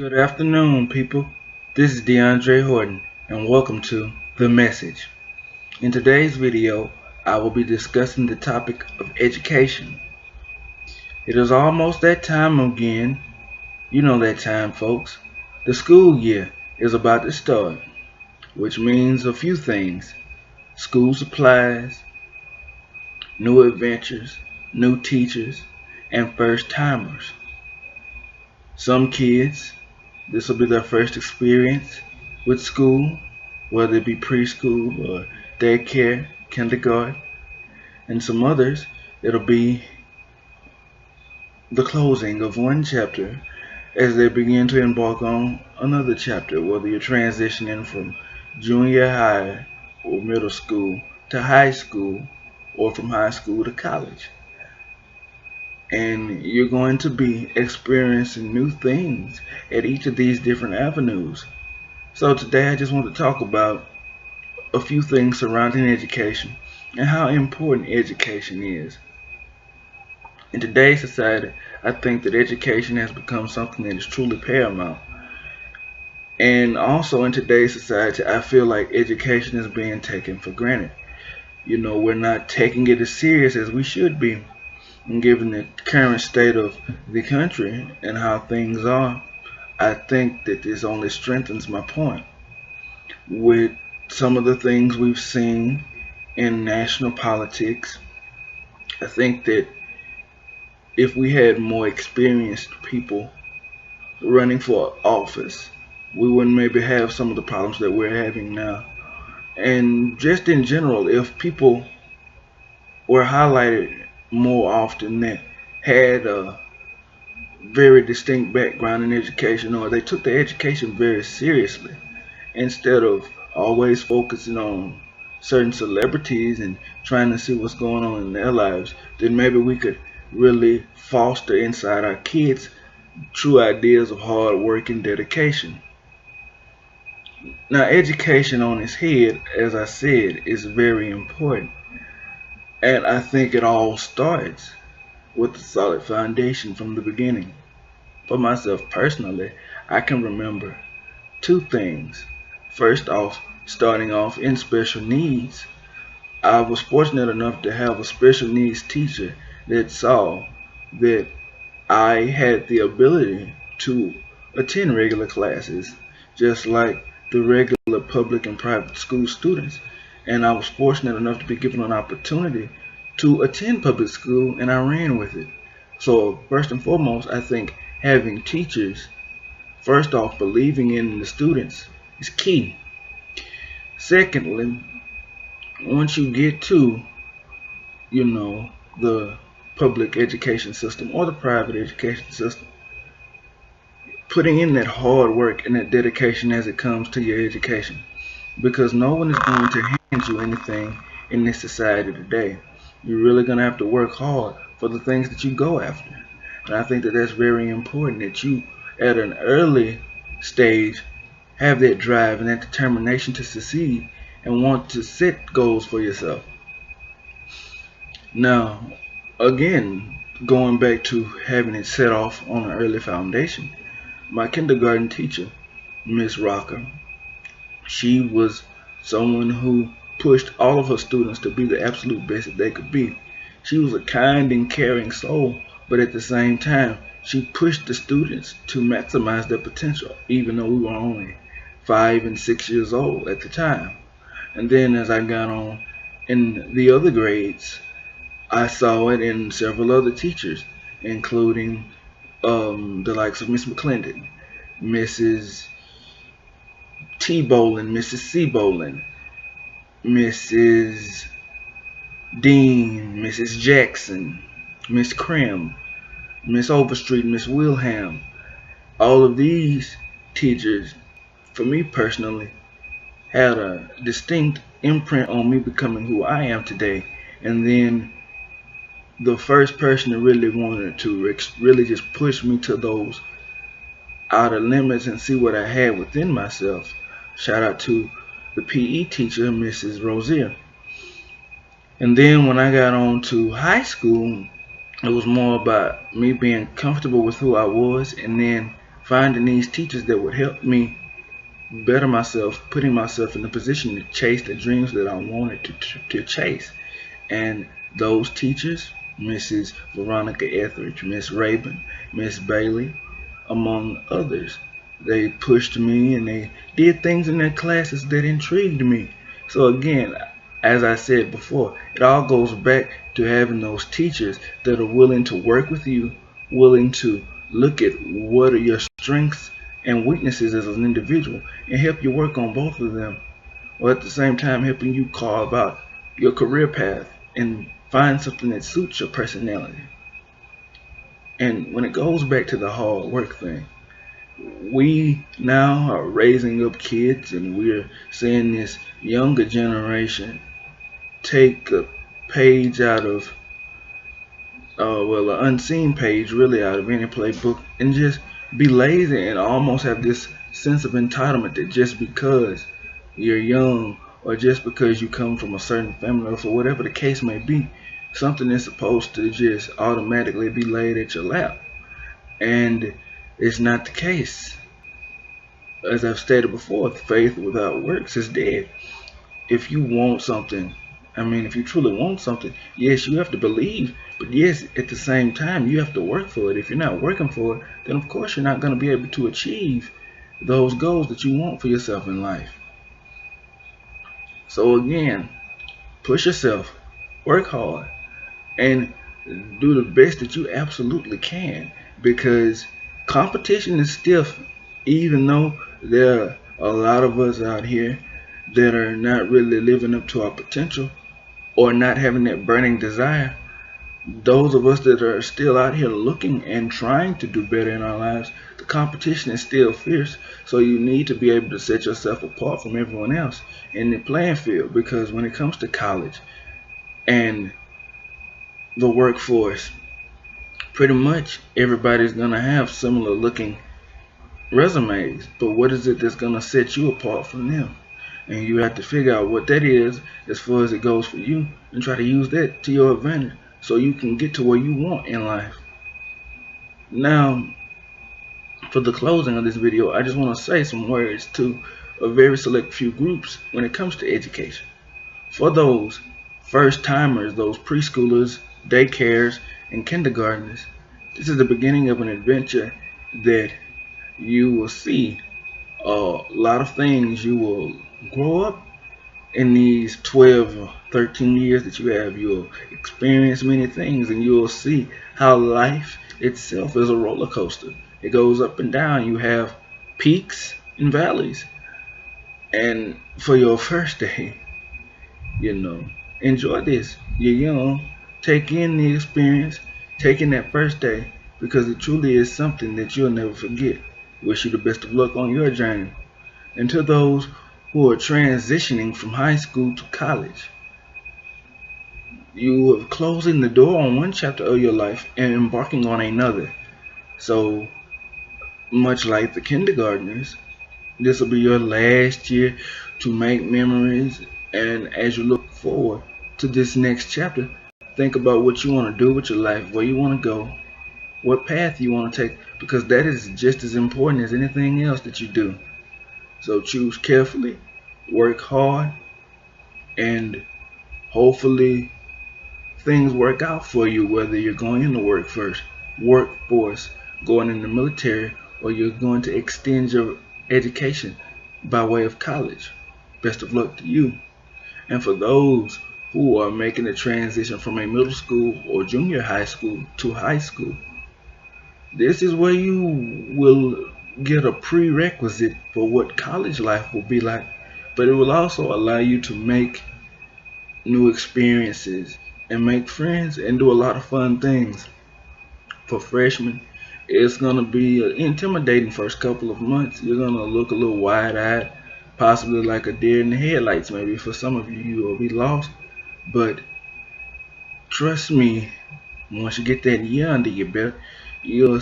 Good afternoon, people. This is DeAndre Horton, and welcome to The Message. In today's video, I will be discussing the topic of education. It is almost that time again. You know that time, folks. The school year is about to start, which means a few things: school supplies, new adventures, new teachers, and first timers. Some kids, this will be their first experience with school, whether it be preschool or daycare, kindergarten, and some others, it'll be the closing of one chapter as they begin to embark on another chapter, whether you're transitioning from junior high or middle school to high school or from high school to college. And you're going to be experiencing new things at each of these different avenues. So today I just want to talk about a few things surrounding education and how important education is. In today's society, I think that education has become something that is truly paramount. And also in today's society, I feel like education is being taken for granted. We're not taking it as serious as we should be. And given the current state of the country and how things are, I think that this only strengthens my point. With some of the things we've seen in national politics, I think that if we had more experienced people running for office, we wouldn't maybe have some of the problems that we're having now. And just in general, if people were highlighted more often that had a very distinct background in education, or they took their education very seriously instead of always focusing on certain celebrities and trying to see what's going on in their lives, then maybe we could really foster inside our kids true ideas of hard work and dedication. Now, education on its head, as I said, is very important. And I think it all starts with a solid foundation from the beginning. For myself personally, I can remember two things. First off, starting off in special needs, I was fortunate enough to have a special needs teacher that saw that I had the ability to attend regular classes, just like the regular public and private school students. And I was fortunate enough to be given an opportunity to attend public school, and I ran with it. So first and foremost, I think having teachers, first off, believing in the students is key. Secondly, once you get to, the public education system or the private education system, putting in that hard work and that dedication as it comes to your education, because no one is going to hand you anything in this society today. You're really going to have to work hard for the things that you go after. And I think that that's very important, that you, at an early stage, have that drive and that determination to succeed and want to set goals for yourself. Now, again, going back to having it set off on an early foundation, my kindergarten teacher, Miss Rocker, she was someone who pushed all of her students to be the absolute best that they could be. She was a kind and caring soul, but at the same time, she pushed the students to maximize their potential, even though we were only 5 and 6 years old at the time. And then as I got on in the other grades, I saw it in several other teachers, including the likes of Miss McClendon, Mrs. T. Bolin, Mrs. C. Bolin, Mrs. Dean, Mrs. Jackson, Miss Krim, Miss Overstreet, Miss Wilhelm. All of these teachers, for me personally, had a distinct imprint on me becoming who I am today. And then the first person that really wanted to really just push me to those outer limits and see what I had within myself, shout out to the PE teacher, Mrs. Rozier. And then when I got on to high school, it was more about me being comfortable with who I was, and then finding these teachers that would help me better myself, putting myself in a position to chase the dreams that I wanted to chase. And those teachers, Mrs. Veronica Etheridge, Miss Rabin, Miss Bailey, among others, they pushed me and they did things in their classes that intrigued me. So again, as I said before, it all goes back to having those teachers that are willing to work with you, willing to look at what are your strengths and weaknesses as an individual and help you work on both of them, or at the same time helping you carve out your career path and find something that suits your personality. And when it goes back to the hard work thing, we now are raising up kids and we're seeing this younger generation take a page out of, an unseen page really out of any playbook and just be lazy and almost have this sense of entitlement that just because you're young or just because you come from a certain family or for whatever the case may be, something is supposed to just automatically be laid at your lap. And it's not the case. As I've stated before, faith without works is dead. If you want something, if you truly want something, yes, you have to believe, but yes, at the same time, you have to work for it. If you're not working for it, then of course you're not going to be able to achieve those goals that you want for yourself in life. So again, push yourself, work hard, and do the best that you absolutely can, because competition is stiff. Even though there are a lot of us out here that are not really living up to our potential or not having that burning desire, those of us that are still out here looking and trying to do better in our lives, the competition is still fierce. So you need to be able to set yourself apart from everyone else in the playing field, because when it comes to college and the workforce, pretty much everybody's gonna have similar looking resumes, but what is it that's gonna set you apart from them? And you have to figure out what that is as far as it goes for you and try to use that to your advantage so you can get to where you want in life. Now, for the closing of this video, I just want to say some words to a very select few groups when it comes to education. For those first timers, those preschoolers, daycares, and kindergartners, this is the beginning of an adventure that you will see a lot of things. You will grow up in these 12 or 13 years that you have. You'll experience many things, and you'll see how life itself is a roller coaster. It goes up and down. You have peaks and valleys. And for your first day, enjoy this. You're young. Take in the experience. Take in that first day, because it truly is something that you'll never forget. Wish you the best of luck on your journey. And to those who are transitioning from high school to college, you are closing the door on one chapter of your life and embarking on another. So much like the kindergartners, this will be your last year to make memories. And as you look forward to this next chapter, think about what you want to do with your life, where you want to go, what path you want to take, because that is just as important as anything else that you do. So choose carefully, work hard, and hopefully things work out for you, whether you're going into workforce, going in the military, or you're going to extend your education by way of college. Best of luck to you. And for those who are making the transition from a middle school or junior high school to high school, this is where you will get a prerequisite for what college life will be like, but it will also allow you to make new experiences and make friends and do a lot of fun things. For freshmen, it's going to be an intimidating first couple of months. You're going to look a little wide-eyed, possibly like a deer in the headlights. Maybe for some of you, you will be lost, but trust me, once you get that year under your belt, you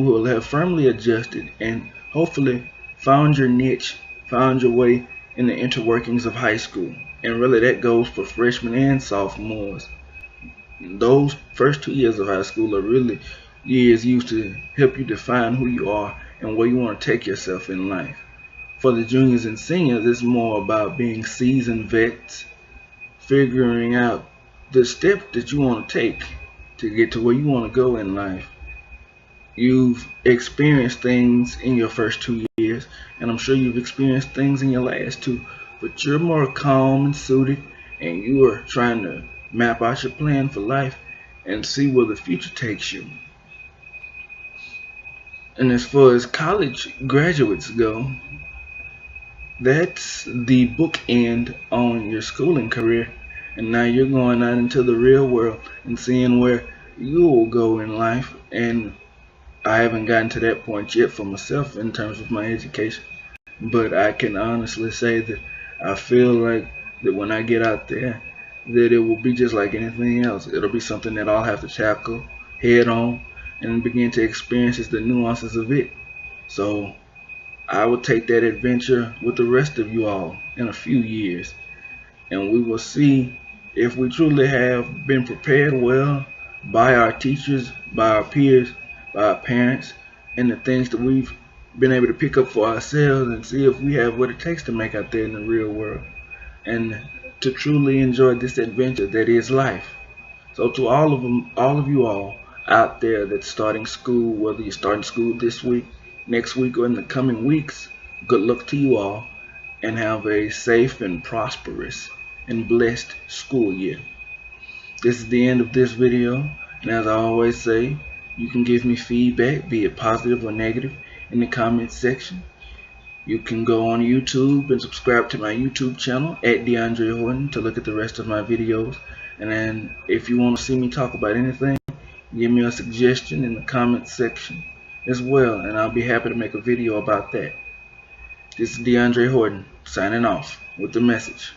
will have firmly adjusted and hopefully found your niche, found your way in the interworkings of high school. And really that goes for freshmen and sophomores. Those first 2 years of high school are really years used to help you define who you are and where you want to take yourself in life. For the juniors and seniors, it's more about being seasoned vets, figuring out the steps that you want to take to get to where you want to go in life. You've experienced things in your first 2 years, and I'm sure you've experienced things in your last two, but you're more calm and suited, and you are trying to map out your plan for life and see where the future takes you. And as far as college graduates go, that's the bookend on your schooling career, and now you're going out into the real world and seeing where you will go in life. And I haven't gotten to that point yet for myself in terms of my education, but I can honestly say that I feel like that when I get out there, that it will be just like anything else. It'll be something that I'll have to tackle head on and begin to experience the nuances of it. So I will take that adventure with the rest of you all in a few years, and we will see if we truly have been prepared well by our teachers, by our peers, by our parents, and the things that we've been able to pick up for ourselves, and see if we have what it takes to make out there in the real world and to truly enjoy this adventure that is life. So to all of you all out there that's starting school, whether you're starting school this week, next week, or in the coming weeks, good luck to you all, and have a safe and prosperous and blessed school year. This is the end of this video, and as I always say, you can give me feedback, be it positive or negative, in the comments section. You can go on YouTube and subscribe to my YouTube channel at DeAndre Horton to look at the rest of my videos. And then if you want to see me talk about anything, give me a suggestion in the comments section as well, and I'll be happy to make a video about that. This is DeAndre Horton signing off with the message.